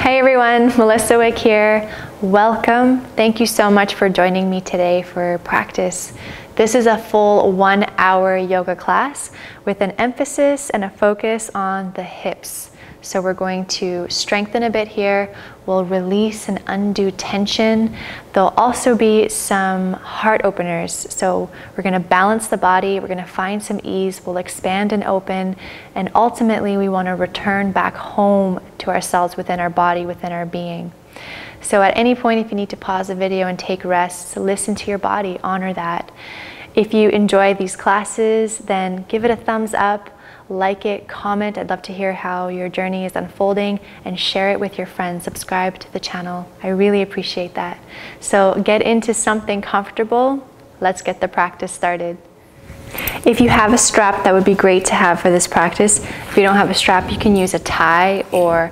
Hey everyone, Melissa Wick here. Welcome. Thank you so much for joining me today for practice. This is a full 1 hour yoga class with an emphasis and a focus on the hips. So we're going to strengthen a bit here. We'll release and undo tension. There'll also be some heart openers. So we're going to balance the body. We're going to find some ease. We'll expand and open. And ultimately, we want to return back home to ourselves within our body, within our being. So at any point, if you need to pause the video and take rest, listen to your body, honor that. If you enjoy these classes, then give it a thumbs up. Like it, comment. I'd love to hear how your journey is unfolding, and share it with your friends. Subscribe to the channel. I really appreciate that. So get into something comfortable. Let's get the practice started. If you have a strap, that would be great to have for this practice. If you don't have a strap, you can use a tie or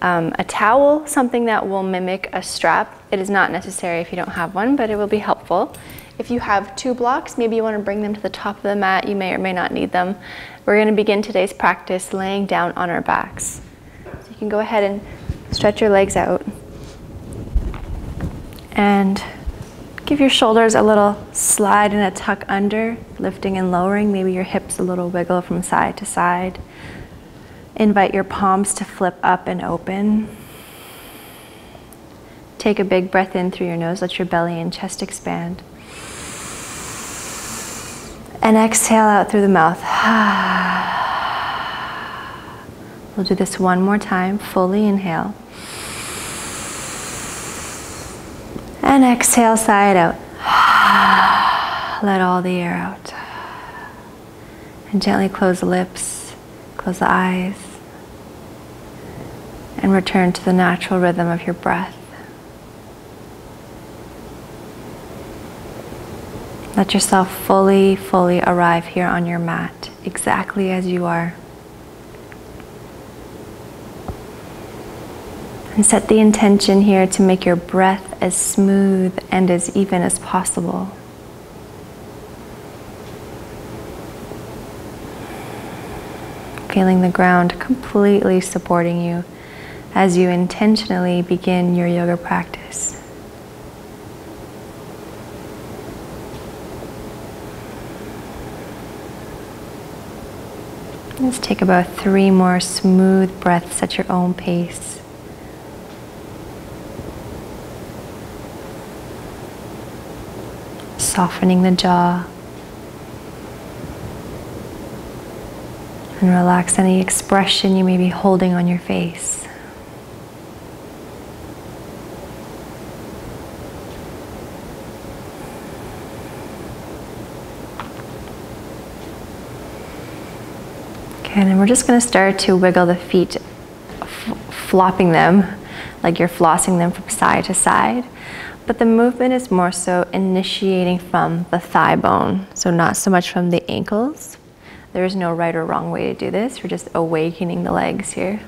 a towel, something that will mimic a strap. It is not necessary if you don't have one, but it will be helpful. If you have 2 blocks, maybe you want to bring them to the top of the mat. You may or may not need them. We're going to begin today's practice laying down on our backs. So you can go ahead and stretch your legs out. And give your shoulders a little slide and a tuck under, lifting and lowering. Maybe your hips a little wiggle from side to side. Invite your palms to flip up and open. Take a big breath in through your nose. Let your belly and chest expand. And exhale out through the mouth. We'll do this one more time. Fully inhale. And exhale, sigh it out. Let all the air out. And gently close the lips, close the eyes, and return to the natural rhythm of your breath. Let yourself fully arrive here on your mat, exactly as you are. And set the intention here to make your breath as smooth and as even as possible. Feeling the ground completely supporting you as you intentionally begin your yoga practice. Let's take about 3 more smooth breaths at your own pace. Softening the jaw. And relax any expression you may be holding on your face. And then we're just going to start to wiggle the feet, flopping them like you're flossing them from side to side. But the movement is more so initiating from the thigh bone, so not so much from the ankles. There is no right or wrong way to do this. We're just awakening the legs here.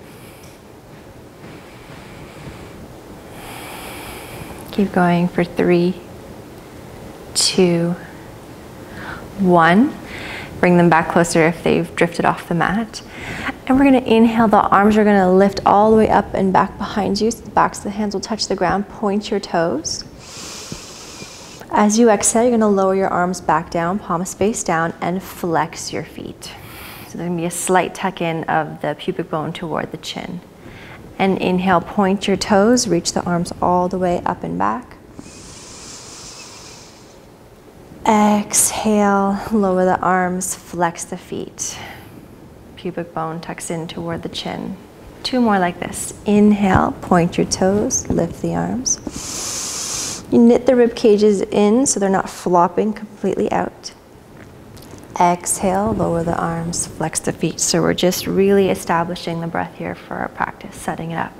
Keep going for 3, 2, 1. Bring them back closer if they've drifted off the mat. And we're going to inhale. The arms are going to lift all the way up and back behind you. So the backs of the hands will touch the ground. Point your toes. As you exhale, you're going to lower your arms back down, palms face down, and flex your feet. So there's going to be a slight tuck in of the pubic bone toward the chin. And inhale, point your toes, reach the arms all the way up and back. Exhale, lower the arms, flex the feet. Pubic bone tucks in toward the chin. 2 more like this. Inhale, point your toes, lift the arms. You knit the rib cages in so they're not flopping completely out. Exhale, lower the arms, flex the feet. So we're just really establishing the breath here for our practice, setting it up.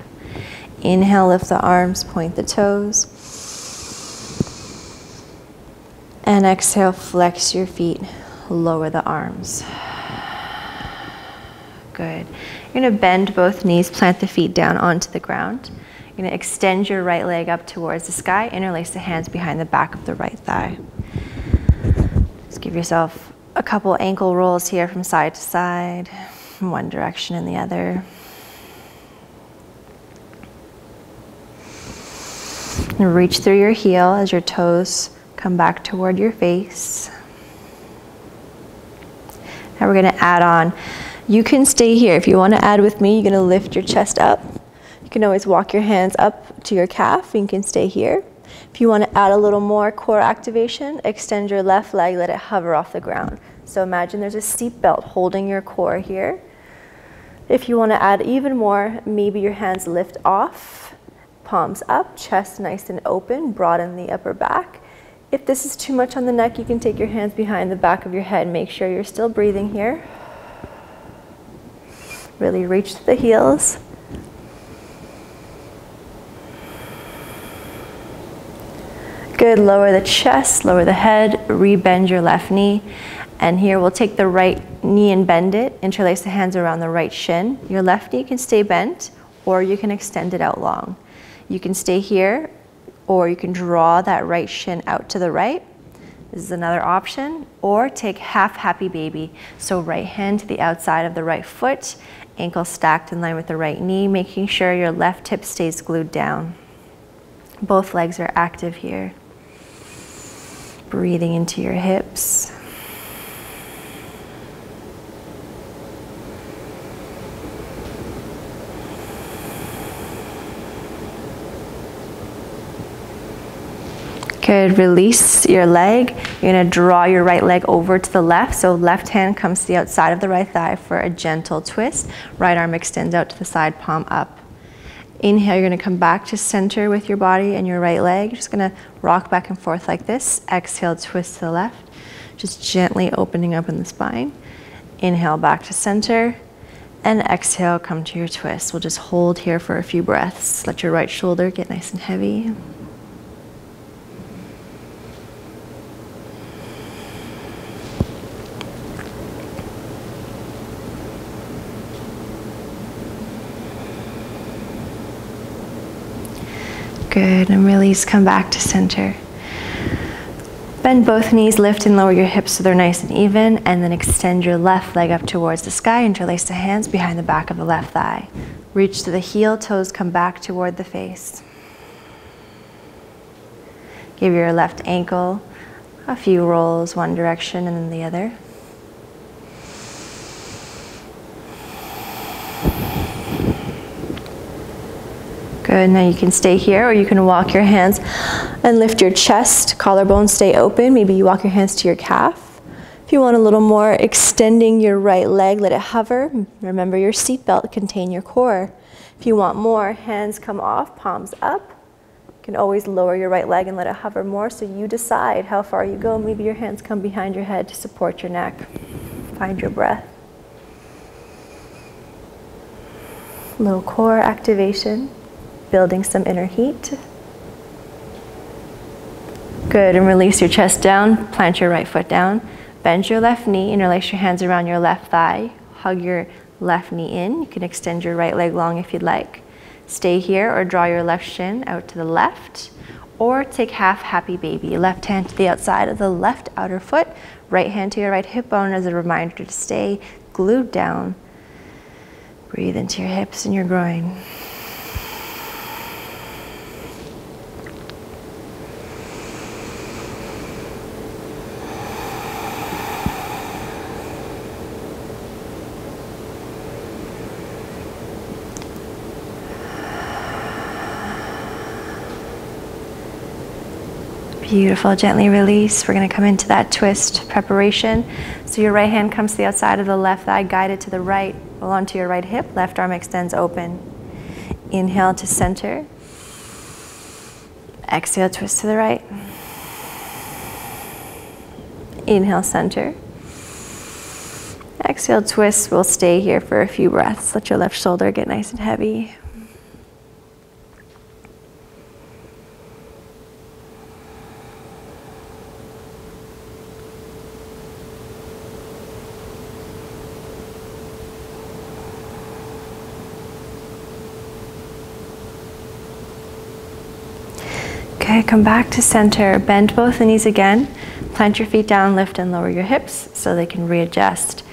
Inhale, lift the arms, point the toes. And exhale, flex your feet, lower the arms. Good. You're going to bend both knees, plant the feet down onto the ground. You're going to extend your right leg up towards the sky, interlace the hands behind the back of the right thigh. Just give yourself a couple ankle rolls here from side to side, from one direction and the other. And reach through your heel as your toes come back toward your face. Now we're going to add on. You can stay here. If you want to add with me, you're going to lift your chest up. You can always walk your hands up to your calf. You can stay here. If you want to add a little more core activation, extend your left leg, let it hover off the ground. So imagine there's a seat belt holding your core here. If you want to add even more, maybe your hands lift off, palms up, chest nice and open, broaden the upper back. If this is too much on the neck, you can take your hands behind the back of your head. Make sure you're still breathing here. Really reach to the heels. Good, lower the chest, lower the head, re-bend your left knee. And here we'll take the right knee and bend it, interlace the hands around the right shin. Your left knee can stay bent, or you can extend it out long. You can stay here, or you can draw that right shin out to the right. This is another option. Or take half happy baby. So right hand to the outside of the right foot, ankle stacked in line with the right knee, making sure your left hip stays glued down. Both legs are active here. Breathing into your hips. Good, release your leg. You're gonna draw your right leg over to the left. So left hand comes to the outside of the right thigh for a gentle twist. Right arm extends out to the side, palm up. Inhale, you're gonna come back to center with your body and your right leg. You're just gonna rock back and forth like this. Exhale, twist to the left. Just gently opening up in the spine. Inhale, back to center. And exhale, come to your twist. We'll just hold here for a few breaths. Let your right shoulder get nice and heavy. Good, and release, come back to center. Bend both knees, lift and lower your hips so they're nice and even, and then extend your left leg up towards the sky. Interlace the hands behind the back of the left thigh. Reach to the heel, toes come back toward the face. Give your left ankle a few rolls, one direction and then the other. Good, now you can stay here or you can walk your hands and lift your chest, collarbones stay open. Maybe you walk your hands to your calf. If you want a little more, extending your right leg, let it hover. Remember your seatbelt contain your core. If you want more, hands come off, palms up. You can always lower your right leg and let it hover more, so you decide how far you go. Maybe your hands come behind your head to support your neck. Find your breath. Low core activation. Building some inner heat. Good, and release your chest down, plant your right foot down, bend your left knee, interlace your hands around your left thigh, hug your left knee in. You can extend your right leg long if you'd like. Stay here or draw your left shin out to the left, or take half happy baby. Left hand to the outside of the left outer foot, right hand to your right hip bone as a reminder to stay glued down. Breathe into your hips and your groin. Beautiful, gently release. We're gonna come into that twist preparation. So your right hand comes to the outside of the left thigh, guided to the right, roll onto your right hip, left arm extends open. Inhale to center. Exhale, twist to the right. Inhale, center. Exhale, twist. We'll stay here for a few breaths. Let your left shoulder get nice and heavy. Okay, come back to center. Bend both the knees again. Plant your feet down, lift and lower your hips so they can readjust.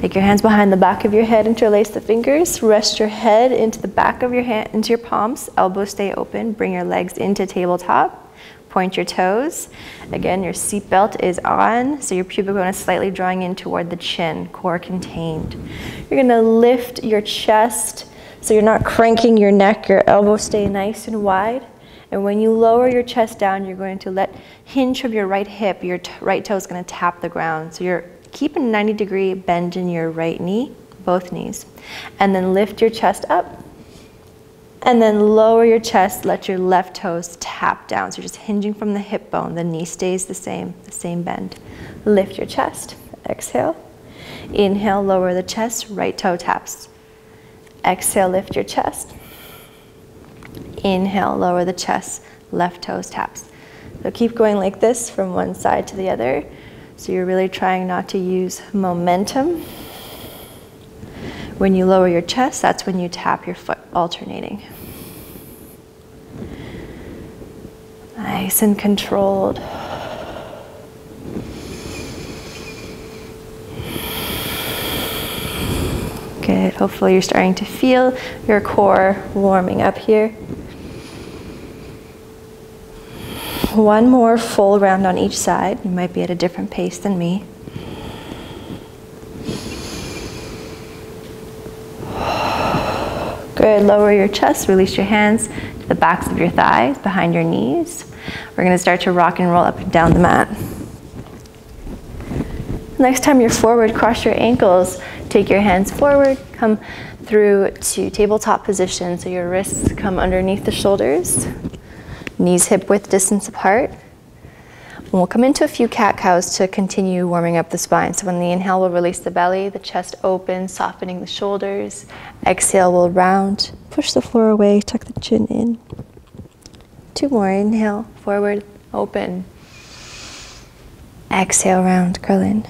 Take your hands behind the back of your head, interlace the fingers, rest your head into the back of your hand, into your palms, elbows stay open, bring your legs into tabletop, point your toes. Again, your seatbelt is on, so your pubic bone is slightly drawing in toward the chin, core contained. You're gonna lift your chest, so you're not cranking your neck, your elbows stay nice and wide. And when you lower your chest down, you're going to let hinge from your right hip, your right toe is gonna tap the ground. So you're keep a 90-degree bend in your right knee, both knees, and then lift your chest up, and then lower your chest, let your left toes tap down. So you're just hinging from the hip bone, the knee stays the same bend. Lift your chest, exhale. Inhale, lower the chest, right toe taps. Exhale, lift your chest. Inhale, lower the chest, left toes taps. So keep going like this from one side to the other. So you're really trying not to use momentum. When you lower your chest, that's when you tap your foot, alternating. Nice and controlled. Good. Hopefully you're starting to feel your core warming up here. One more full round on each side. You might be at a different pace than me. Good. Lower your chest, release your hands to the backs of your thighs, behind your knees. We're going to start to rock and roll up and down the mat. Next time you're forward, cross your ankles. Take your hands forward, come through to tabletop position. So your wrists come underneath the shoulders. Knees hip width distance apart. And we'll come into a few cat-cows to continue warming up the spine. So when the inhale, we'll release the belly, the chest open, softening the shoulders. Exhale, we'll round, push the floor away, tuck the chin in. Two more, inhale, forward, open. Exhale, round, curl in.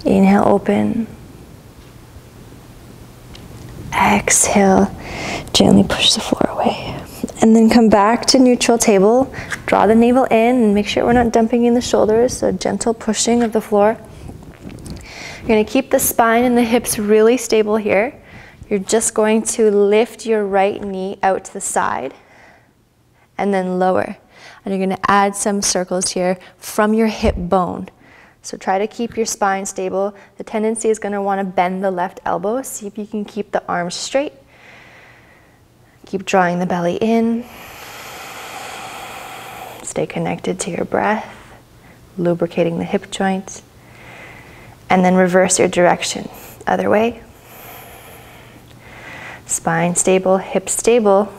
Inhale, open. Exhale, gently push the floor away. And then come back to neutral table. Draw the navel in and make sure we're not dumping in the shoulders, so gentle pushing of the floor. You're going to keep the spine and the hips really stable here. You're just going to lift your right knee out to the side and then lower. And you're going to add some circles here from your hip bone. So try to keep your spine stable. The tendency is going to want to bend the left elbow. See if you can keep the arms straight. Keep drawing the belly in. Stay connected to your breath, lubricating the hip joint. And then reverse your direction. Other way. Spine stable, hips stable.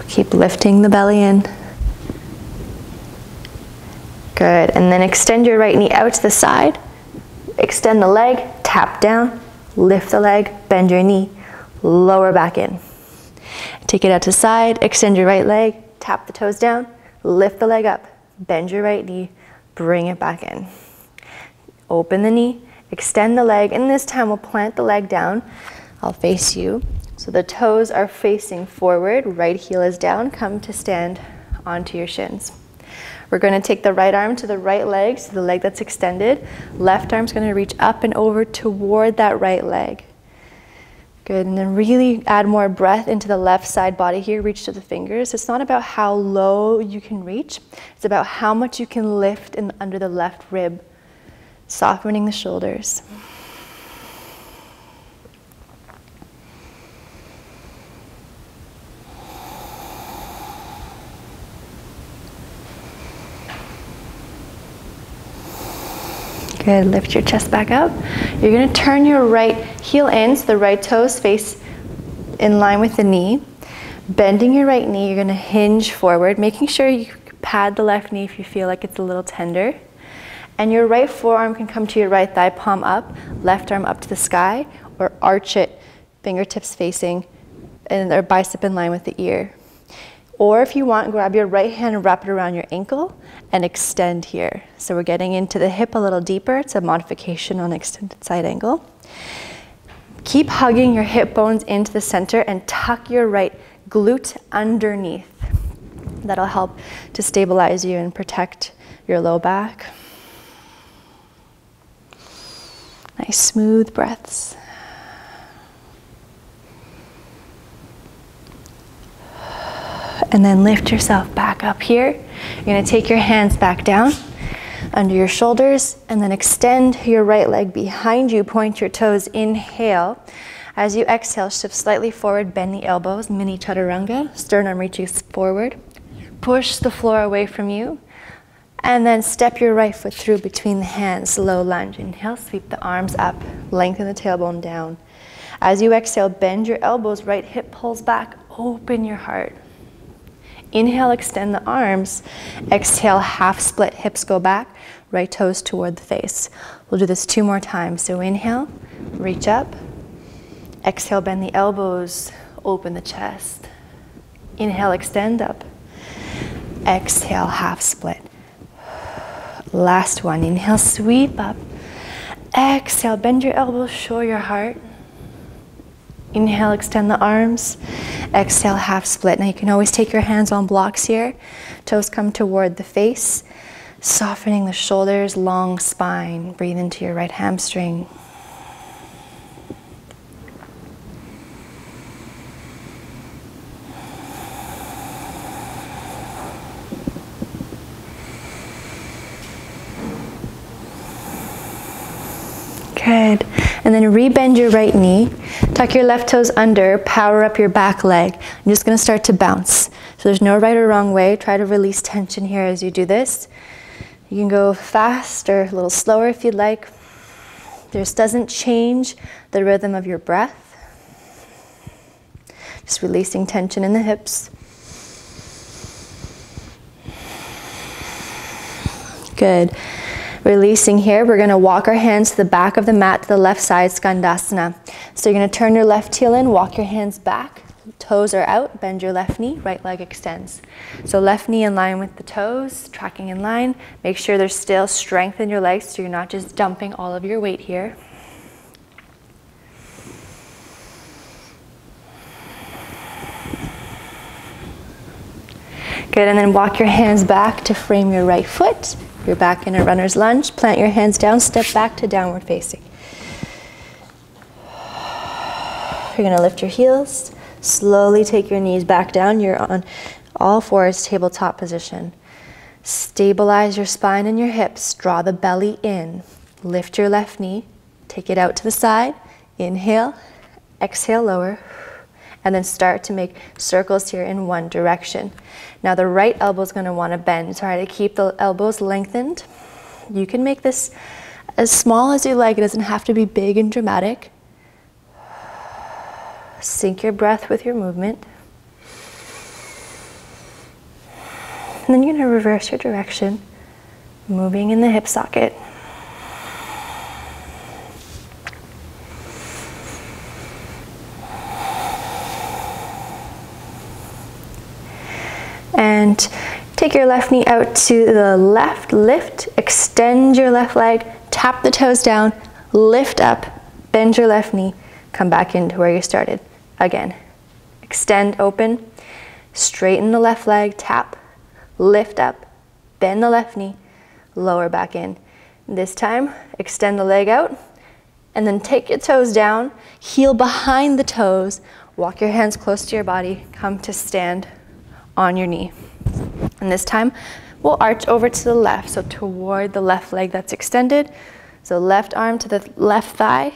Keep lifting the belly in. Good. And then extend your right knee out to the side. Extend the leg, tap down, lift the leg, bend your knee, lower back in. Take it out to the side, extend your right leg, tap the toes down, lift the leg up, bend your right knee, bring it back in. Open the knee, extend the leg, and this time we'll plant the leg down. I'll face you. So the toes are facing forward, right heel is down, come to stand onto your shins. We're going to take the right arm to the right leg, so the leg that's extended. Left arm's going to reach up and over toward that right leg. Good, and then really add more breath into the left side body here, reach to the fingers. It's not about how low you can reach, it's about how much you can lift in under the left rib, softening the shoulders. Good, lift your chest back up. You're gonna turn your right heel in, so the right toes face in line with the knee. Bending your right knee, you're gonna hinge forward, making sure you pad the left knee if you feel like it's a little tender. And your right forearm can come to your right thigh, palm up, left arm up to the sky, or arch it, fingertips facing, and their bicep in line with the ear. Or if you want, grab your right hand and wrap it around your ankle and extend here. So we're getting into the hip a little deeper. It's a modification on extended side angle. Keep hugging your hip bones into the center and tuck your right glute underneath. That'll help to stabilize you and protect your low back. Nice smooth breaths. And then lift yourself back up here. You're going to take your hands back down under your shoulders and then extend your right leg behind you. Point your toes. Inhale. As you exhale, shift slightly forward, bend the elbows, mini chaturanga. Sternum reaches forward. Push the floor away from you. And then step your right foot through between the hands. Low lunge. Inhale, sweep the arms up. Lengthen the tailbone down. As you exhale, bend your elbows. Right hip pulls back. Open your heart. Inhale, extend the arms. Exhale, half split, hips go back, right toes toward the face. We'll do this 2 more times. So inhale, reach up. Exhale, bend the elbows, open the chest. Inhale, extend up. Exhale, half split. Last one. Inhale, sweep up. Exhale, bend your elbows, show your heart. Inhale, extend the arms. Exhale, half split. Now you can always take your hands on blocks here. Toes come toward the face. Softening the shoulders, long spine. Breathe into your right hamstring. Good. And then rebend your right knee. Tuck your left toes under. Power up your back leg. I'm just going to start to bounce. So there's no right or wrong way. Try to release tension here as you do this. You can go fast or a little slower if you'd like. This doesn't change the rhythm of your breath. Just releasing tension in the hips. Good. Releasing here, we're going to walk our hands to the back of the mat to the left side, Skandasana. So you're going to turn your left heel in, walk your hands back, toes are out, bend your left knee, right leg extends. So left knee in line with the toes, tracking in line. Make sure there's still strength in your legs so you're not just dumping all of your weight here. Good, and then walk your hands back to frame your right foot. You're back in a runner's lunge. Plant your hands down, step back to downward facing. You're going to lift your heels. Slowly take your knees back down. You're on all fours, tabletop position. Stabilize your spine and your hips. Draw the belly in. Lift your left knee. Take it out to the side. Inhale. Exhale, lower. And then start to make circles here in one direction. Now the right elbow is going to want to bend. Try to keep the elbows lengthened. You can make this as small as you like. It doesn't have to be big and dramatic. Sync your breath with your movement. And then you're going to reverse your direction, moving in the hip socket. And take your left knee out to the left, lift, extend your left leg, tap the toes down, lift up, bend your left knee, come back into where you started. Again, extend, open, straighten the left leg, tap, lift up, bend the left knee, lower back in. This time, extend the leg out, and then take your toes down, heel behind the toes, walk your hands close to your body, come to stand on your knee. And this time, we'll arch over to the left, so toward the left leg that's extended. So left arm to the left thigh,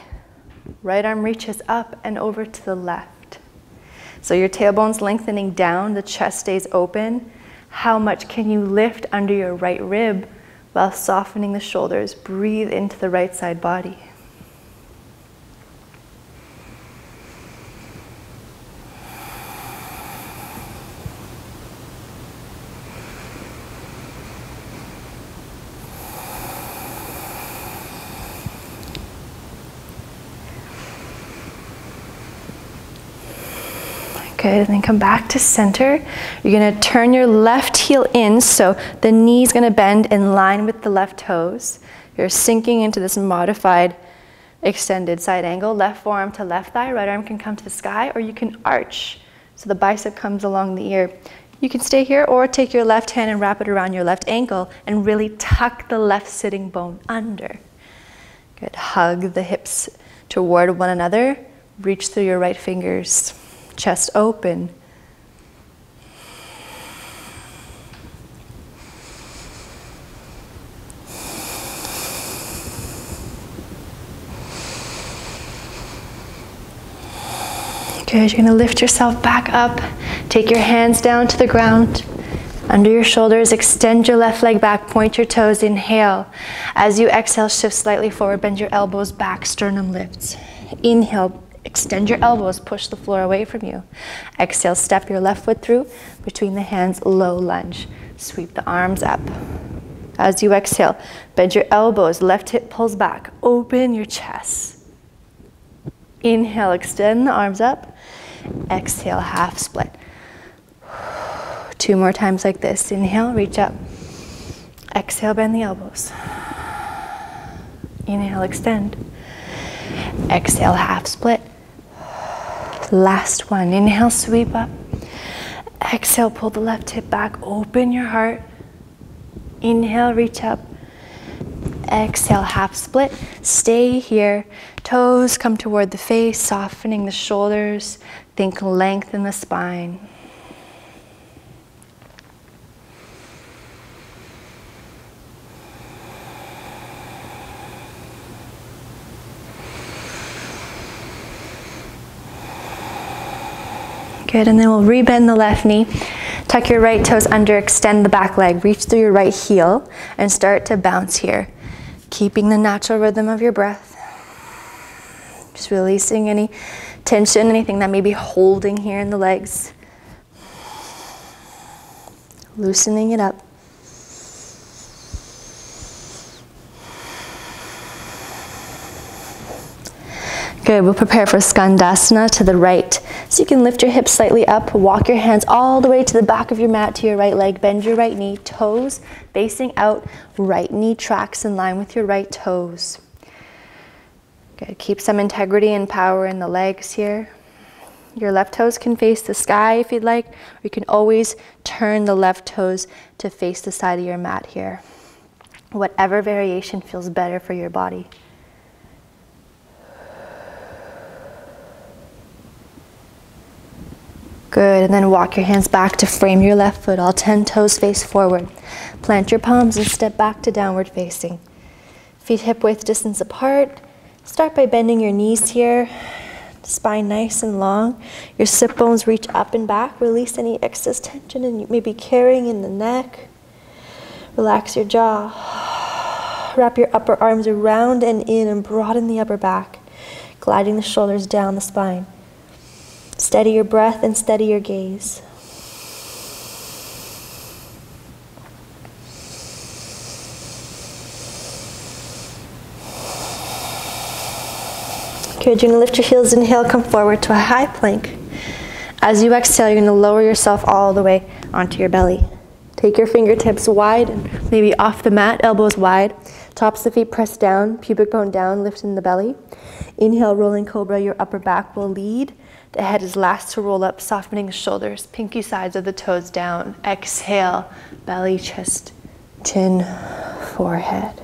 right arm reaches up and over to the left. So your tailbone's lengthening down, the chest stays open. How much can you lift under your right rib while softening the shoulders? Breathe into the right side body. Good, and then come back to center. You're going to turn your left heel in, so the knee's going to bend in line with the left toes. You're sinking into this modified extended side angle. Left forearm to left thigh, right arm can come to the sky, or you can arch, so the bicep comes along the ear. You can stay here or take your left hand and wrap it around your left ankle and really tuck the left sitting bone under. Good. Hug the hips toward one another. Reach through your right fingers. Chest open. Good, you're gonna lift yourself back up. Take your hands down to the ground. Under your shoulders, extend your left leg back, point your toes, inhale. As you exhale, shift slightly forward, bend your elbows back, sternum lifts. Inhale, extend your elbows, push the floor away from you. Exhale, step your left foot through, between the hands, low lunge. Sweep the arms up. As you exhale, bend your elbows, left hip pulls back, open your chest. Inhale, extend the arms up. Exhale, half split. 2 more times like this. Inhale, reach up. Exhale, bend the elbows. Inhale, extend. Exhale, half split. Last one. Inhale, sweep up. Exhale, pull the left hip back. Open your heart. Inhale, reach up. Exhale, half split. Stay here. Toes come toward the face, softening the shoulders. Think length in the spine. Good, and then we'll rebend the left knee. Tuck your right toes under, extend the back leg. Reach through your right heel and start to bounce here. Keeping the natural rhythm of your breath. Just releasing any tension, anything that may be holding here in the legs. Loosening it up. Good, we'll prepare for Skandasana to the right. So you can lift your hips slightly up, walk your hands all the way to the back of your mat to your right leg, bend your right knee, toes facing out, right knee tracks in line with your right toes. Good, keep some integrity and power in the legs here. Your left toes can face the sky if you'd like, or you can always turn the left toes to face the side of your mat here. Whatever variation feels better for your body. Good, and then walk your hands back to frame your left foot, all 10 toes face forward. Plant your palms and step back to downward facing. Feet hip width distance apart. Start by bending your knees here, spine nice and long. Your sit bones reach up and back. Release any excess tension and you may be carrying in the neck. Relax your jaw. Wrap your upper arms around and in and broaden the upper back, gliding the shoulders down the spine. Steady your breath and steady your gaze. Good, you're going to lift your heels, inhale, come forward to a high plank. As you exhale, you're going to lower yourself all the way onto your belly. Take your fingertips wide and maybe off the mat, elbows wide. Tops of the feet press down, pubic bone down, lifting the belly. Inhale, rolling cobra, your upper back will lead. The head is last to roll up, softening the shoulders, pinky sides of the toes down. Exhale, belly, chest, chin, forehead.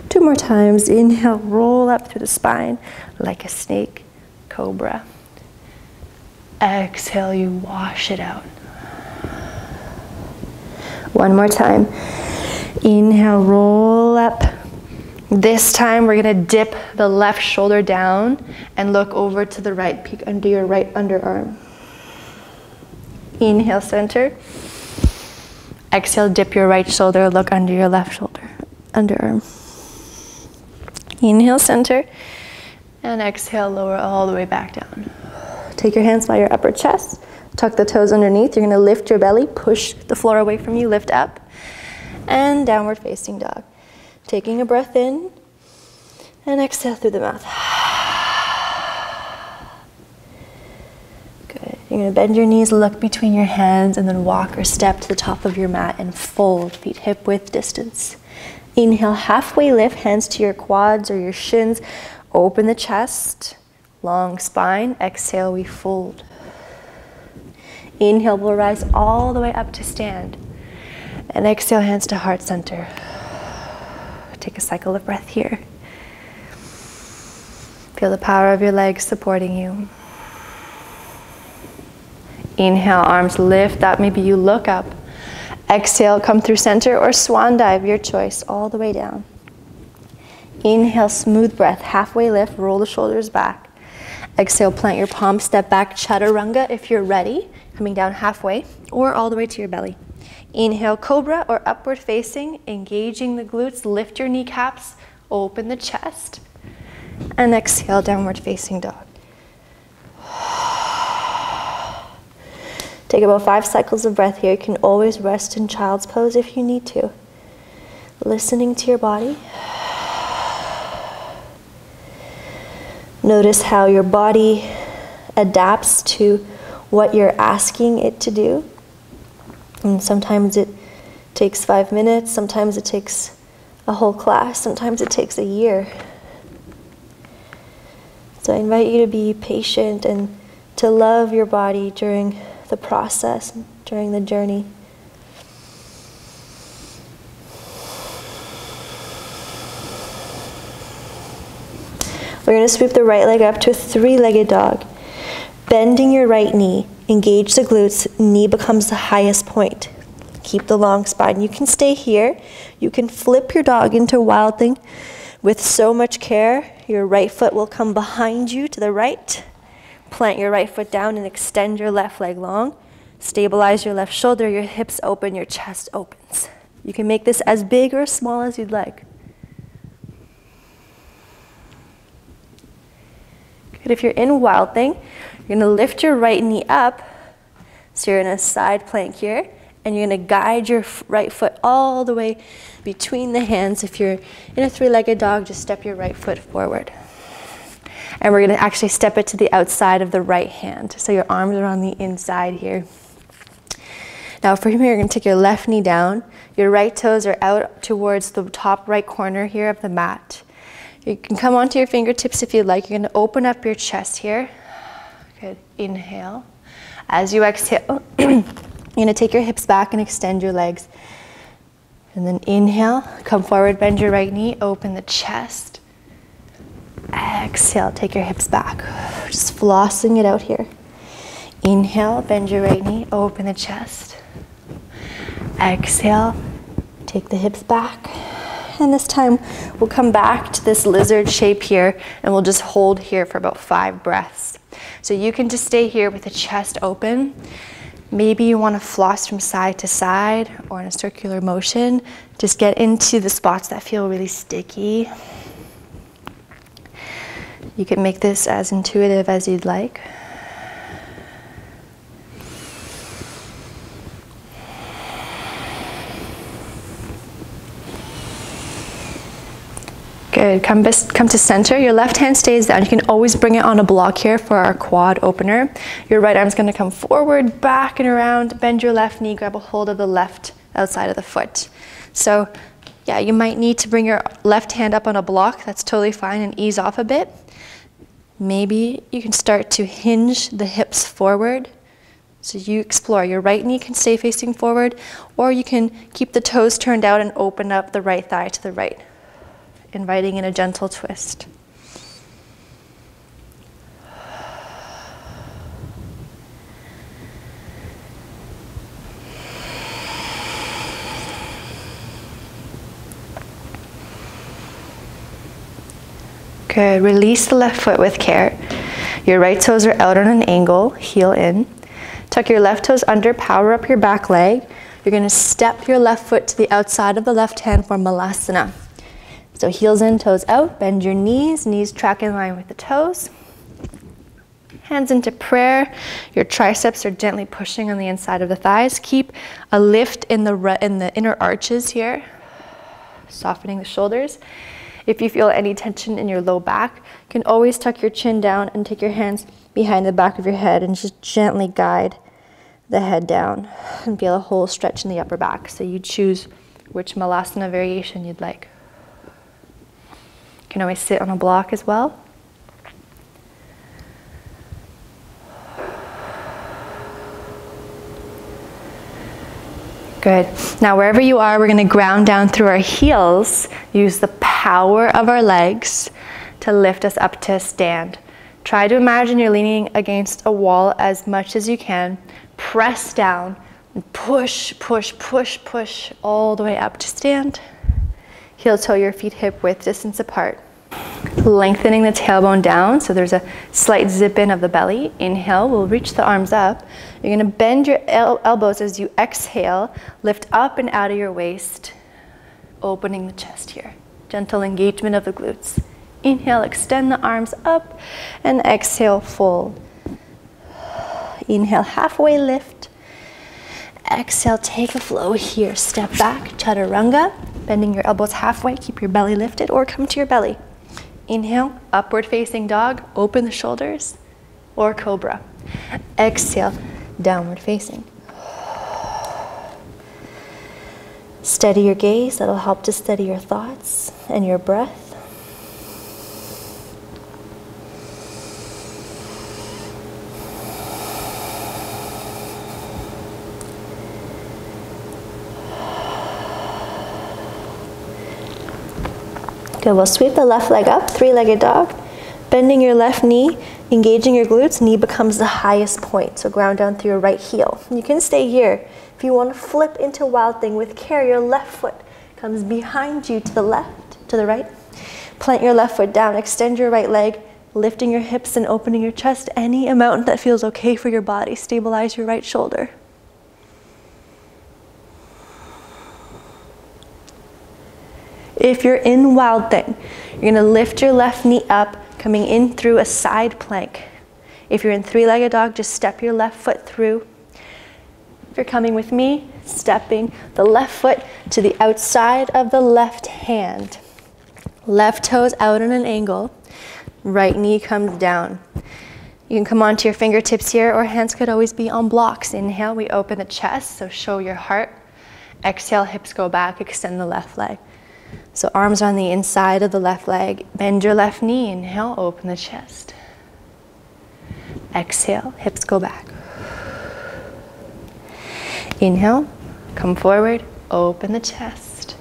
2 more times. Inhale, roll up through the spine like a snake, cobra. Exhale, you wash it out. 1 more time. Inhale, roll up. This time we're gonna dip the left shoulder down and look over to the right, peek under your right underarm. Inhale, center. Exhale, dip your right shoulder, look under your left shoulder, underarm. Inhale, center. And exhale, lower all the way back down. Take your hands by your upper chest. Tuck the toes underneath. You're gonna lift your belly, push the floor away from you, lift up. And downward facing dog. Taking a breath in and exhale through the mouth. Good. You're going to bend your knees, look between your hands, and then walk or step to the top of your mat and fold, feet hip width distance. Inhale, halfway lift, hands to your quads or your shins. Open the chest, long spine. Exhale, we fold. Inhale, we'll rise all the way up to stand. And exhale, hands to heart center. Take a cycle of breath here. Feel the power of your legs supporting you. Inhale, arms lift up. Maybe you look up. Exhale, come through center or swan dive, your choice, all the way down. Inhale, smooth breath, halfway lift, roll the shoulders back. Exhale, plant your palms, step back, chaturanga if you're ready, coming down halfway or all the way to your belly. Inhale, cobra or upward facing, engaging the glutes, lift your kneecaps, open the chest. And exhale, downward facing dog. Take about 5 cycles of breath here. You can always rest in child's pose if you need to. Listening to your body. Notice how your body adapts to what you're asking it to do. And sometimes it takes 5 minutes, sometimes it takes a whole class, sometimes it takes a year. So I invite you to be patient and to love your body during the process, during the journey. We're going to sweep the right leg up to a 3-legged dog. Bending your right knee, engage the glutes, knee becomes the highest point. Keep the long spine. You can stay here. You can flip your dog into wild thing with so much care. Your right foot will come behind you to the right. Plant your right foot down and extend your left leg long. Stabilize your left shoulder, your hips open, your chest opens. You can make this as big or small as you'd like. Good. If you're in wild thing, you're going to lift your right knee up. So you're in a side plank here. And you're going to guide your right foot all the way between the hands. If you're in a 3-legged dog, just step your right foot forward. And we're going to actually step it to the outside of the right hand. So your arms are on the inside here. Now from here, you're going to take your left knee down. Your right toes are out towards the top right corner here of the mat. You can come onto your fingertips if you'd like. You're going to open up your chest here. Good. Inhale. As you exhale, you're going to take your hips back and extend your legs. And then inhale, come forward, bend your right knee, open the chest. Exhale, take your hips back. Just flossing it out here. Inhale, bend your right knee, open the chest. Exhale, take the hips back. And this time we'll come back to this lizard shape here and we'll just hold here for about 5 breaths. So you can just stay here with the chest open. Maybe you want to floss from side to side or in a circular motion. Just get into the spots that feel really sticky. You can make this as intuitive as you'd like. Good. Come to center. Your left hand stays down. You can always bring it on a block here for our quad opener. Your right arm's going to come forward, back and around. Bend your left knee. Grab a hold of the left outside of the foot. So yeah, you might need to bring your left hand up on a block. That's totally fine, and ease off a bit. Maybe you can start to hinge the hips forward. So you explore. Your right knee can stay facing forward, or you can keep the toes turned out and open up the right thigh to the right, inviting in a gentle twist. Good. Release the left foot with care. Your right toes are out on an angle, heel in. Tuck your left toes under, power up your back leg. You're going to step your left foot to the outside of the left hand for Malasana. So heels in, toes out, bend your knees, knees track in line with the toes. Hands into prayer. Your triceps are gently pushing on the inside of the thighs. Keep a lift in the inner arches here, softening the shoulders. If you feel any tension in your low back, you can always tuck your chin down and take your hands behind the back of your head and just gently guide the head down and feel a whole stretch in the upper back. So you choose which Malasana variation you'd like. You can always sit on a block as well. Good. Now wherever you are, we're going to ground down through our heels. Use the power of our legs to lift us up to a stand. Try to imagine you're leaning against a wall as much as you can. Press down and push, push, push, push all the way up to stand. Heel toe your feet hip width distance apart. Lengthening the tailbone down so there's a slight zip in of the belly. Inhale, we'll reach the arms up. You're going to bend your elbows as you exhale. Lift up and out of your waist, opening the chest here. Gentle engagement of the glutes. Inhale, extend the arms up, and exhale, fold. Inhale, halfway lift. Exhale, take a flow here. Step back, chaturanga, bending your elbows halfway. Keep your belly lifted or come to your belly. Inhale, upward facing dog, open the shoulders, or cobra. Exhale, downward facing. Steady your gaze, that'll help to steady your thoughts and your breath. Good, we'll sweep the left leg up, three-legged dog. Bending your left knee, engaging your glutes, knee becomes the highest point. So ground down through your right heel. You can stay here. If you want to flip into Wild Thing with care, your left foot comes behind you to the left, to the right. Plant your left foot down, extend your right leg, lifting your hips and opening your chest any amount that feels okay for your body. Stabilize your right shoulder. If you're in Wild Thing, you're going to lift your left knee up, coming in through a side plank. If you're in three-legged dog, just step your left foot through. If you're coming with me, stepping the left foot to the outside of the left hand. Left toes out at an angle. Right knee comes down. You can come onto your fingertips here, or hands could always be on blocks. Inhale, we open the chest, so show your heart. Exhale, hips go back, extend the left leg. So arms on the inside of the left leg. Bend your left knee. Inhale, open the chest. Exhale, hips go back. Inhale, come forward, open the chest.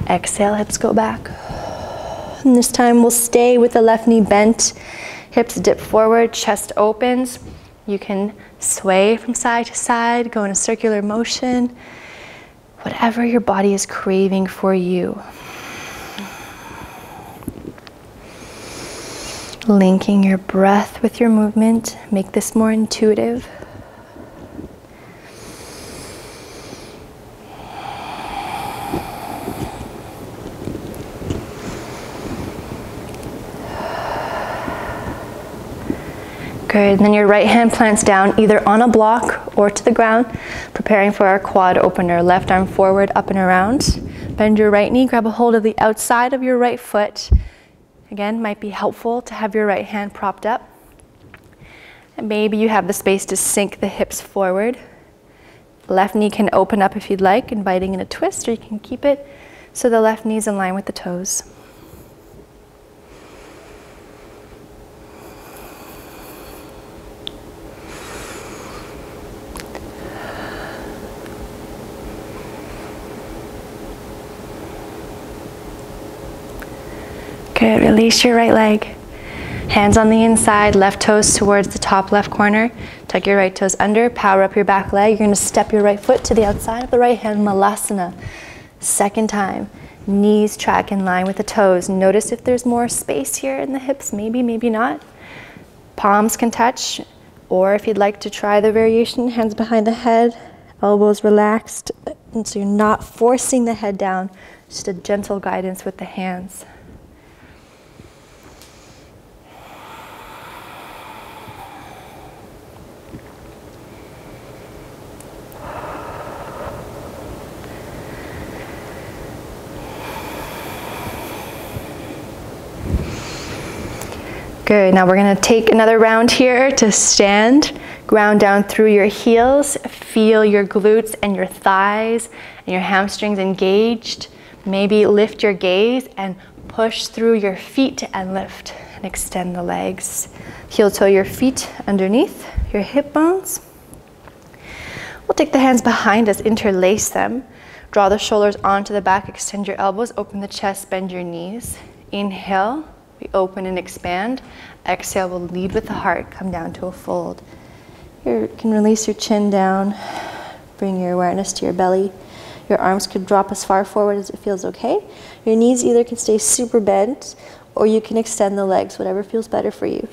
Exhale, hips go back. And this time we'll stay with the left knee bent. Hips dip forward, chest opens. You can sway from side to side, go in a circular motion. Whatever your body is craving for you. Linking your breath with your movement, make this more intuitive. Good, and then your right hand plants down either on a block or to the ground, preparing for our quad opener. Left arm forward, up and around. Bend your right knee, grab a hold of the outside of your right foot. Again, might be helpful to have your right hand propped up. And maybe you have the space to sink the hips forward. Left knee can open up if you'd like, inviting in a twist, or you can keep it so the left knee is in line with the toes. Good, release your right leg. Hands on the inside, left toes towards the top left corner. Tuck your right toes under, power up your back leg. You're going to step your right foot to the outside of the right hand, Malasana. Second time, knees track in line with the toes. Notice if there's more space here in the hips, maybe, maybe not. Palms can touch, or if you'd like to try the variation, hands behind the head, elbows relaxed, and so you're not forcing the head down, just a gentle guidance with the hands. Good, now we're gonna take another round here to stand. Ground down through your heels. Feel your glutes and your thighs and your hamstrings engaged. Maybe lift your gaze and push through your feet and lift and extend the legs. Heel toe your feet underneath your hip bones. We'll take the hands behind us, interlace them. Draw the shoulders onto the back, extend your elbows, open the chest, bend your knees. Inhale, we open and expand. Exhale, we'll lead with the heart, come down to a fold. You can release your chin down, bring your awareness to your belly. Your arms could drop as far forward as it feels okay. Your knees either can stay super bent, or you can extend the legs, whatever feels better for you,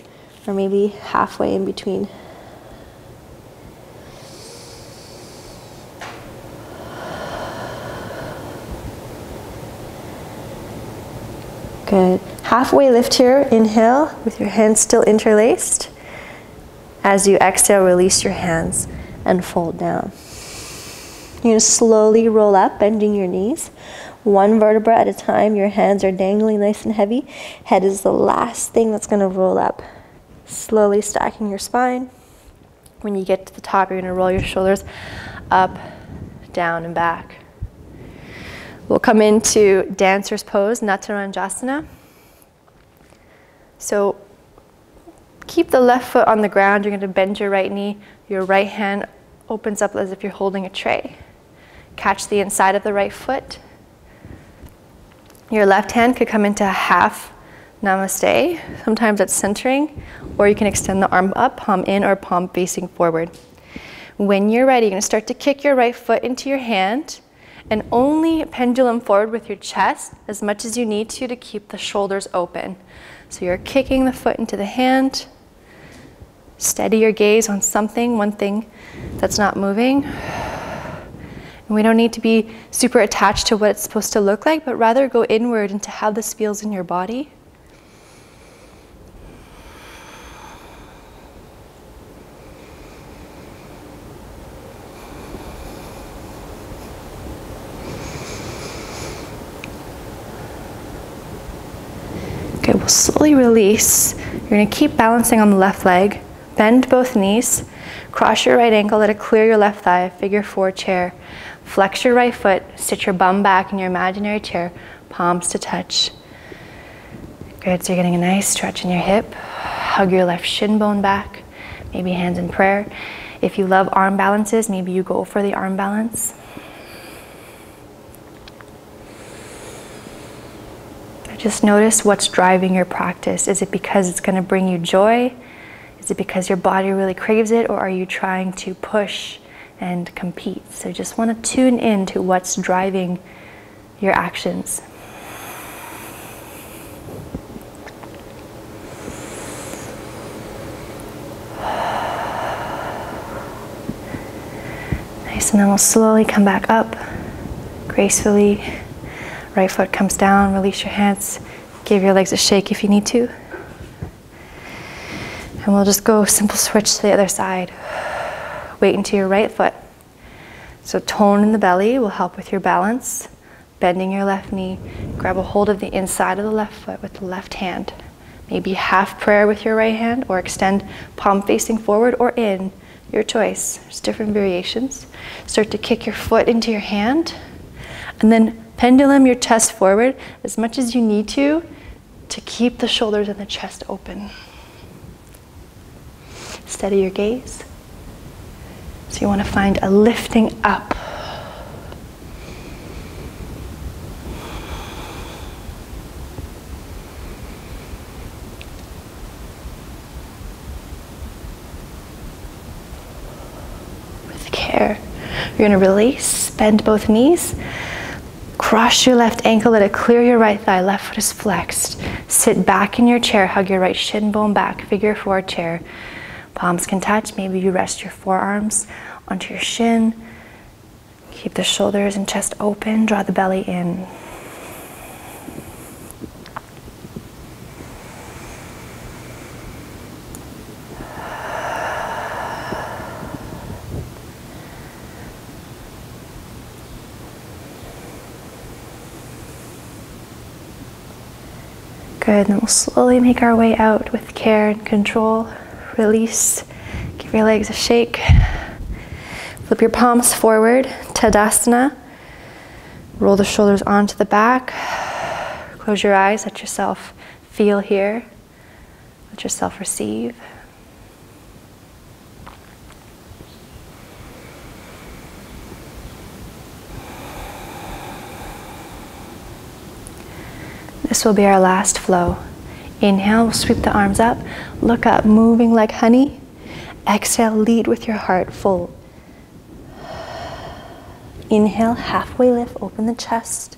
or maybe halfway in between. Good. Halfway lift here, inhale with your hands still interlaced. As you exhale, release your hands and fold down. You're going to slowly roll up, bending your knees. One vertebra at a time. Your hands are dangling nice and heavy. Head is the last thing that's going to roll up. Slowly stacking your spine. When you get to the top, you're going to roll your shoulders up, down, and back. We'll come into dancer's pose, non-transdermal. So keep the left foot on the ground. You're going to bend your right knee. Your right hand opens up as if you're holding a tray. Catch the inside of the right foot. Your left hand could come into a half namaste. Sometimes that's centering, or you can extend the arm up, palm in or palm facing forward. When you're ready, you're going to start to kick your right foot into your hand and only pendulum forward with your chest as much as you need to keep the shoulders open. So you're kicking the foot into the hand. Steady your gaze on something, one thing that's not moving. And we don't need to be super attached to what it's supposed to look like, but rather go inward into how this feels in your body. Okay, we'll slowly release. You're going to keep balancing on the left leg. Bend both knees. Cross your right ankle. Let it clear your left thigh. Figure 4 chair. Flex your right foot. Sit your bum back in your imaginary chair. Palms to touch. Good. So you're getting a nice stretch in your hip. Hug your left shin bone back. Maybe hands in prayer. If you love arm balances, maybe you go for the arm balance. Just notice what's driving your practice. Is it because it's going to bring you joy? Is it because your body really craves it? Or are you trying to push and compete? So just want to tune in to what's driving your actions. Nice, and then we'll slowly come back up, gracefully. Right foot comes down, release your hands, give your legs a shake if you need to. And we'll just go simple switch to the other side. Weight into your right foot. So tone in the belly will help with your balance. Bending your left knee, grab a hold of the inside of the left foot with the left hand. Maybe half prayer with your right hand, or extend palm facing forward or in, your choice. There's different variations. Start to kick your foot into your hand, and then pendulum your chest forward as much as you need to keep the shoulders and the chest open. Steady your gaze. So you want to find a lifting up. With care. You're going to release, bend both knees. Cross your left ankle, let it clear your right thigh. Left foot is flexed. Sit back in your chair, hug your right shin bone back. Figure 4 chair. Palms can touch. Maybe you rest your forearms onto your shin. Keep the shoulders and chest open. Draw the belly in. Good, and then we'll slowly make our way out with care and control. Release, give your legs a shake. Flip your palms forward, Tadasana. Roll the shoulders onto the back. Close your eyes, let yourself feel here. Let yourself receive. This will be our last flow. Inhale, we'll sweep the arms up, look up, moving like honey. Exhale, lead with your heart, fold. Inhale, halfway lift, open the chest.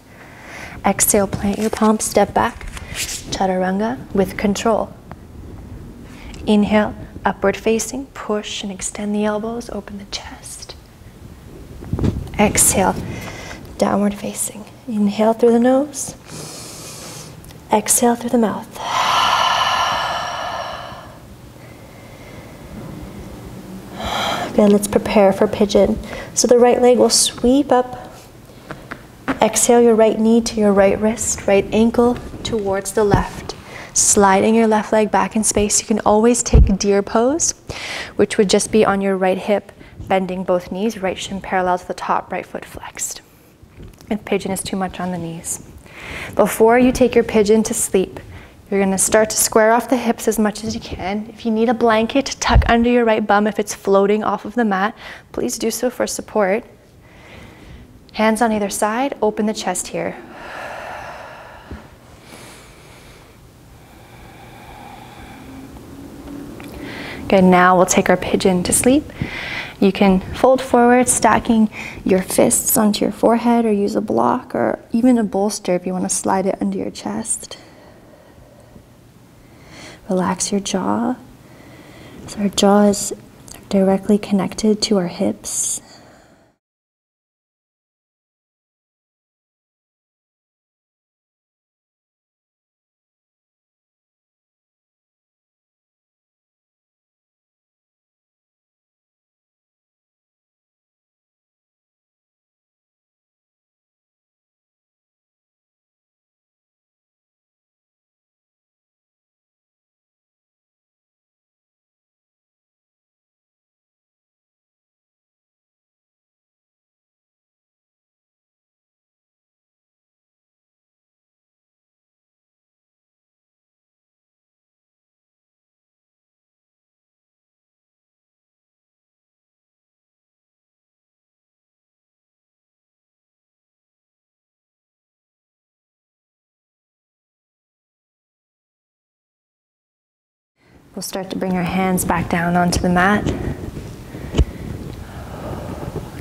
Exhale, plant your palms, step back. Chaturanga with control. Inhale, upward facing, push and extend the elbows, open the chest. Exhale, downward facing. Inhale through the nose. Exhale through the mouth. Good, let's prepare for pigeon. So the right leg will sweep up. Exhale your right knee to your right wrist, right ankle towards the left. Sliding your left leg back in space. You can always take deer pose, which would just be on your right hip, bending both knees, right shin parallel to the top, right foot flexed. If pigeon is too much on the knees. Before you take your pigeon to sleep, you're going to start to square off the hips as much as you can. If you need a blanket, tuck under your right bum if it's floating off of the mat. Please do so for support. Hands on either side, open the chest here. Good, now we'll take our pigeon to sleep. You can fold forward, stacking your fists onto your forehead, or use a block or even a bolster if you want to slide it under your chest. Relax your jaw. So our jaw is directly connected to our hips. We'll start to bring our hands back down onto the mat.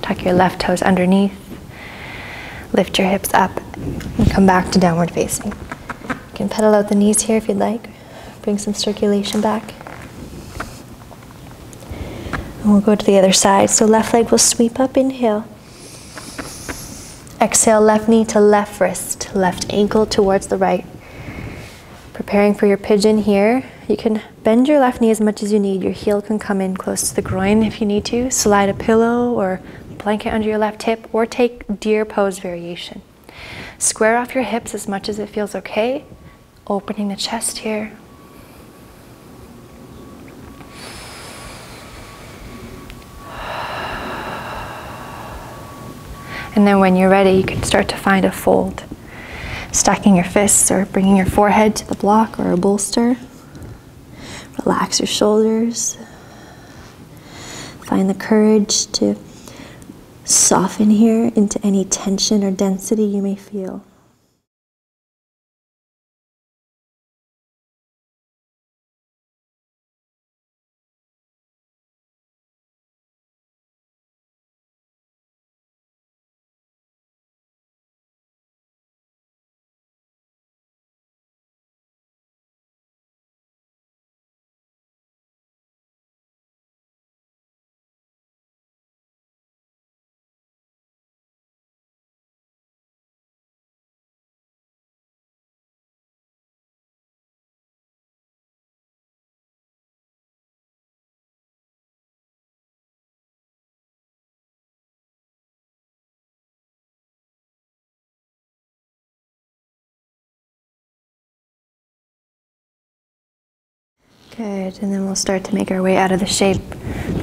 Tuck your left toes underneath. Lift your hips up and come back to downward facing. You can pedal out the knees here if you'd like. Bring some circulation back. And we'll go to the other side. So left leg will sweep up, inhale. Exhale, left knee to left wrist, left ankle towards the right. Preparing for your pigeon here. You can bend your left knee as much as you need. Your heel can come in close to the groin if you need to. Slide a pillow or blanket under your left hip, or take deer pose variation. Square off your hips as much as it feels okay. Opening the chest here. And then when you're ready, you can start to find a fold. Stacking your fists or bringing your forehead to the block or a bolster. Relax your shoulders. Find the courage to soften here into any tension or density you may feel. Good, and then we'll start to make our way out of the shape,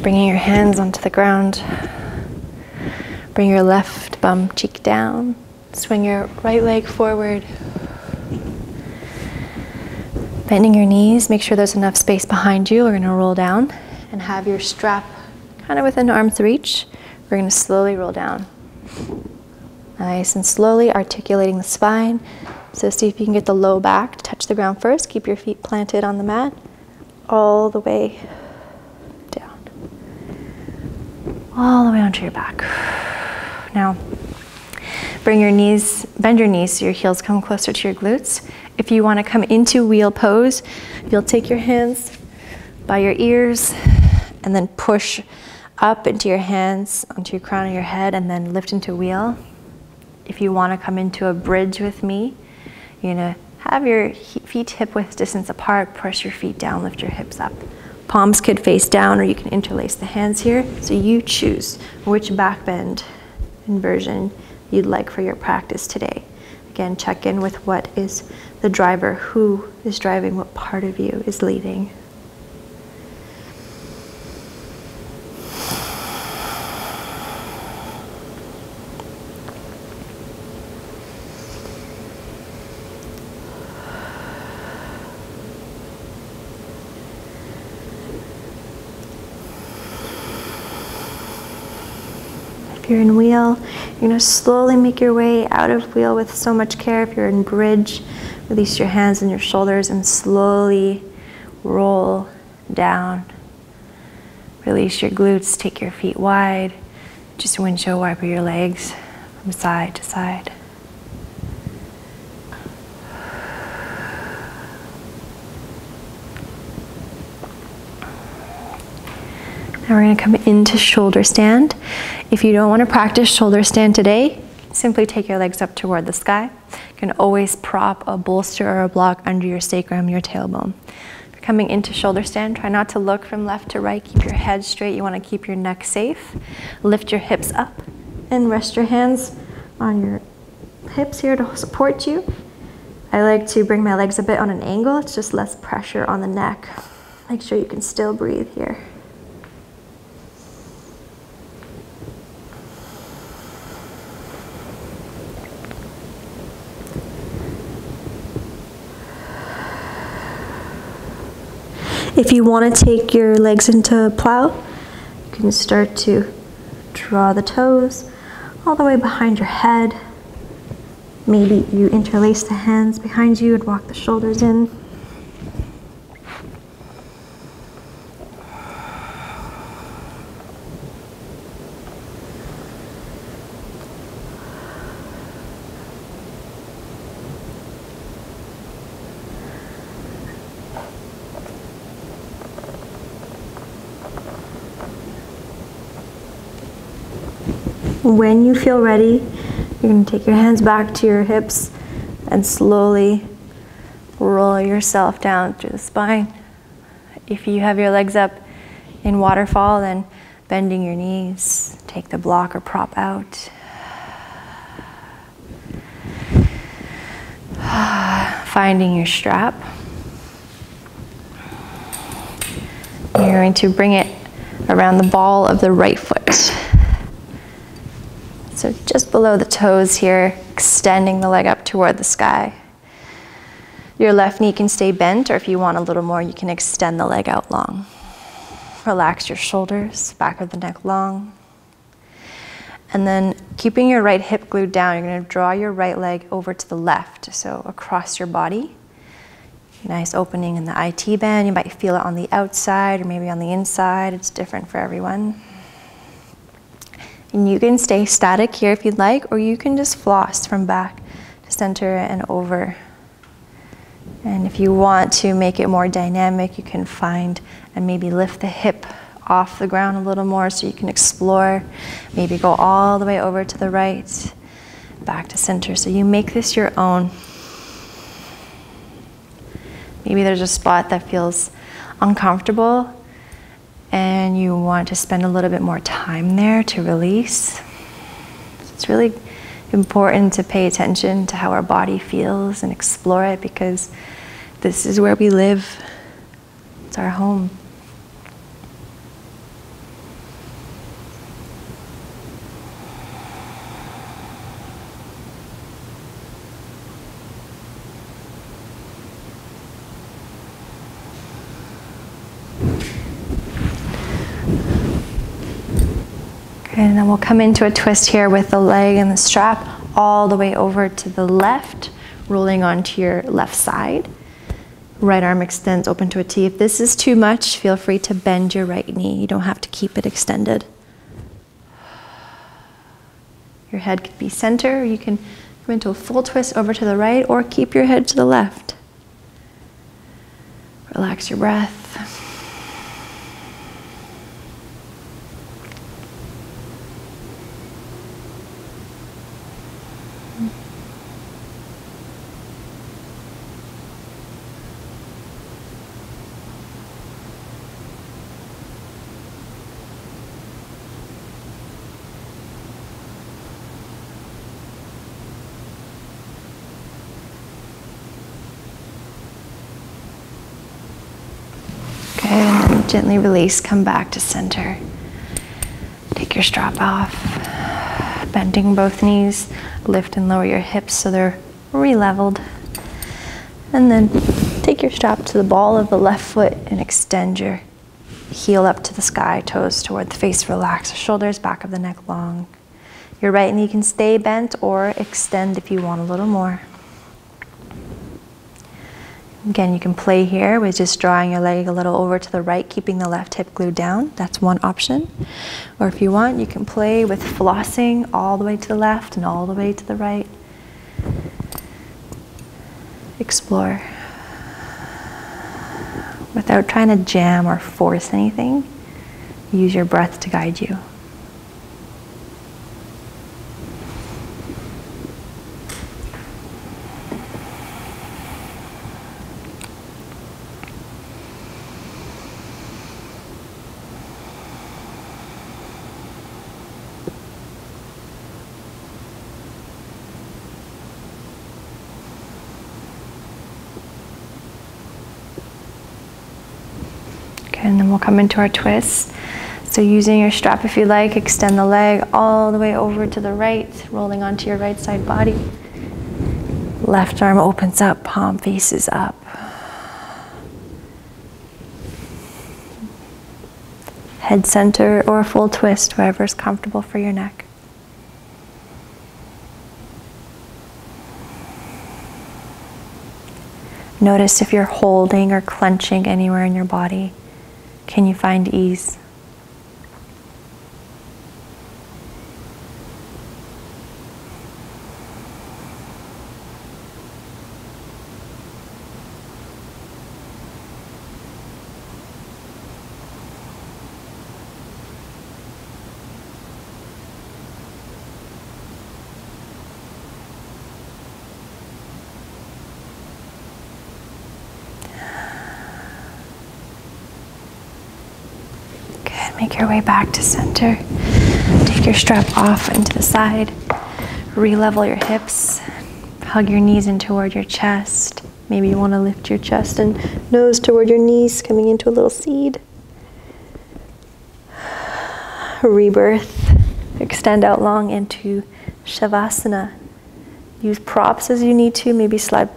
bringing your hands onto the ground. Bring your left bum cheek down. Swing your right leg forward. Bending your knees, make sure there's enough space behind you. We're going to roll down and have your strap kind of within arm's reach. We're going to slowly roll down. Nice and slowly articulating the spine, So see if you can get the low back to touch the ground first. Keep your feet planted on the mat all the way down. All the way onto your back. Now, bring your knees, bend your knees so your heels come closer to your glutes. If you want to come into wheel pose, you'll take your hands by your ears and then push up into your hands onto your crown of your head and then lift into wheel. If you want to come into a bridge with me, you're going to have your feet hip width distance apart, press your feet down, lift your hips up. Palms could face down, or you can interlace the hands here. So you choose which back bend inversion you'd like for your practice today. Again, check in with what is the driver, who is driving, what part of you is leading. If you're in wheel, you're going to slowly make your way out of wheel with so much care. If you're in bridge, release your hands and your shoulders and slowly roll down. Release your glutes, take your feet wide. Just windshield wiper your legs from side to side. Now we're going to come into shoulder stand. If you don't want to practice shoulder stand today, simply take your legs up toward the sky. You can always prop a bolster or a block under your sacrum, your tailbone. If you're coming into shoulder stand, try not to look from left to right. Keep your head straight. You want to keep your neck safe. Lift your hips up and rest your hands on your hips here to support you. I like to bring my legs a bit on an angle. It's just less pressure on the neck. Make sure you can still breathe here. If you want to take your legs into plow, you can start to draw the toes all the way behind your head. Maybe you interlace the hands behind you and walk the shoulders in. When you feel ready, you're going to take your hands back to your hips and slowly roll yourself down through the spine. If you have your legs up in waterfall, then bending your knees, take the block or prop out. Finding your strap. You're going to bring it around the ball of the right foot. So just below the toes here, extending the leg up toward the sky. Your left knee can stay bent, or if you want a little more, you can extend the leg out long. Relax your shoulders, back of the neck long. And then keeping your right hip glued down, you're going to draw your right leg over to the left, so across your body. Nice opening in the IT band. You might feel it on the outside or maybe on the inside. It's different for everyone. And you can stay static here if you'd like, or you can just floss from back to center and over. And if you want to make it more dynamic, you can find and maybe lift the hip off the ground a little more so you can explore. Maybe go all the way over to the right, back to center. So you make this your own. Maybe there's a spot that feels uncomfortable and you want to spend a little bit more time there to release. It's really important to pay attention to how our body feels and explore it, because this is where we live. It's our home. And then we'll come into a twist here with the leg and the strap all the way over to the left. rolling onto your left side. Right arm extends open to a T. If this is too much, feel free to bend your right knee. You don't have to keep it extended. Your head could be center, or you can come into a full twist over to the right, or keep your head to the left. Relax your breath. Okay, and then gently release, come back to center. Take your strap off, bending both knees, lift and lower your hips so they're re-leveled. And then take your strap to the ball of the left foot and extend your heel up to the sky, toes toward the face, relax the shoulders, back of the neck long. Your right knee can stay bent or extend if you want a little more. Again, you can play here with just drawing your leg a little over to the right, keeping the left hip glued down. That's one option. Or if you want, you can play with flossing all the way to the left and all the way to the right. Explore. Without trying to jam or force anything, use your breath to guide you. And then we'll come into our twist. So using your strap, if you like, extend the leg all the way over to the right, rolling onto your right side body. Left arm opens up, palm faces up. Head center or full twist, wherever is comfortable for your neck. Notice if you're holding or clenching anywhere in your body. Can you find ease? Make your way back to center. Take your strap off and to the side. Re-level your hips. Hug your knees in toward your chest. Maybe you want to lift your chest and nose toward your knees, coming into a little seed. Rebirth. Extend out long into Savasana. Use props as you need to. Maybe slide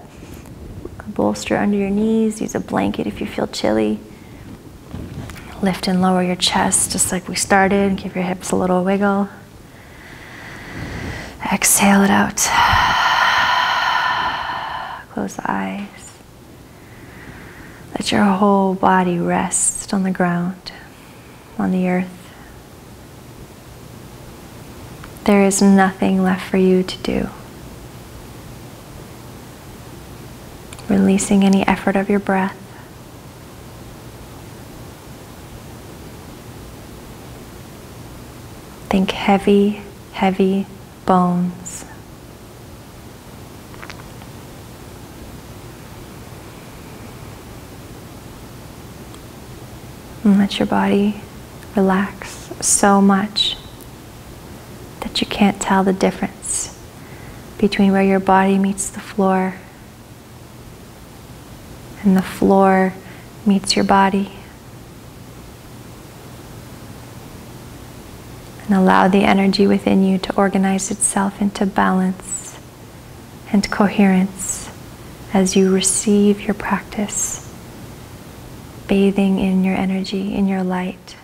a bolster under your knees. Use a blanket if you feel chilly. Lift and lower your chest just like we started. Give your hips a little wiggle. Exhale it out. Close the eyes. Let your whole body rest on the ground, on the earth. There is nothing left for you to do. Releasing any effort of your breath. Think heavy, heavy bones. And let your body relax so much that you can't tell the difference between where your body meets the floor and the floor meets your body. And allow the energy within you to organize itself into balance and coherence as you receive your practice, bathing in your energy, in your light.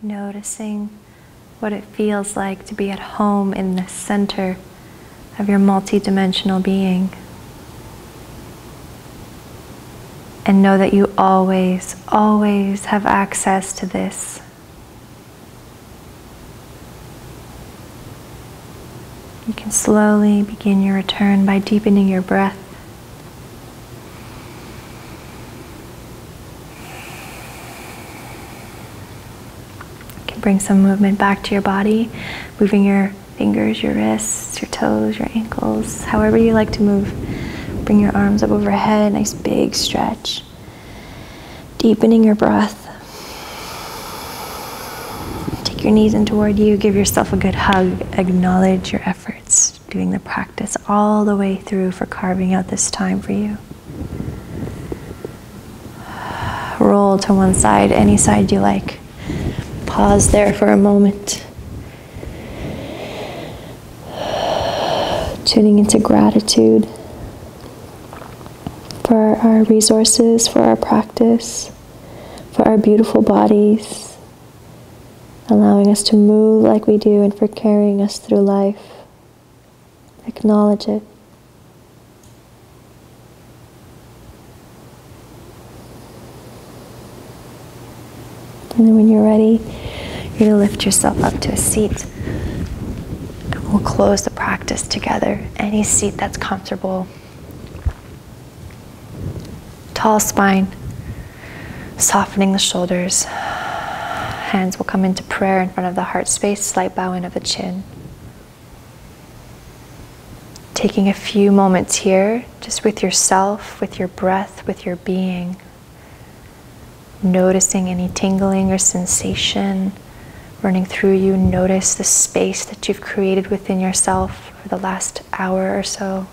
Noticing what it feels like to be at home in the center of your multidimensional being. And know that you always, always have access to this. You can slowly begin your return by deepening your breath. You can bring some movement back to your body, moving your fingers, your wrists, your toes, your ankles, however you like to move. Bring your arms up overhead, nice big stretch. Deepening your breath. Take your knees in toward you, give yourself a good hug, acknowledge your efforts, doing the practice all the way through for carving out this time for you. Roll to one side, any side you like. Pause there for a moment. Tuning into gratitude for our resources, for our practice, for our beautiful bodies, allowing us to move like we do and for carrying us through life. Acknowledge it. And then when you're ready, you're going to lift yourself up to a seat. And we'll close the practice together. Any seat that's comfortable. Tall spine, softening the shoulders. Hands will come into prayer in front of the heart space, slight bow in of the chin. Taking a few moments here, just with yourself, with your breath, with your being. Noticing any tingling or sensation running through you. Notice the space that you've created within yourself for the last hour or so.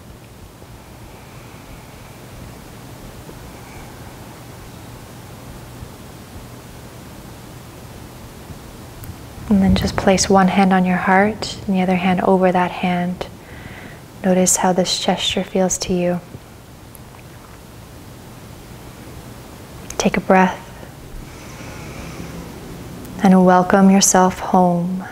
And then just place one hand on your heart and the other hand over that hand. Notice how this gesture feels to you. Take a breath and welcome yourself home.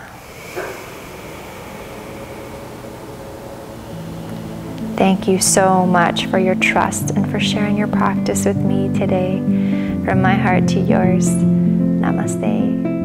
Thank you so much for your trust and for sharing your practice with me today. From my heart to yours. Namaste.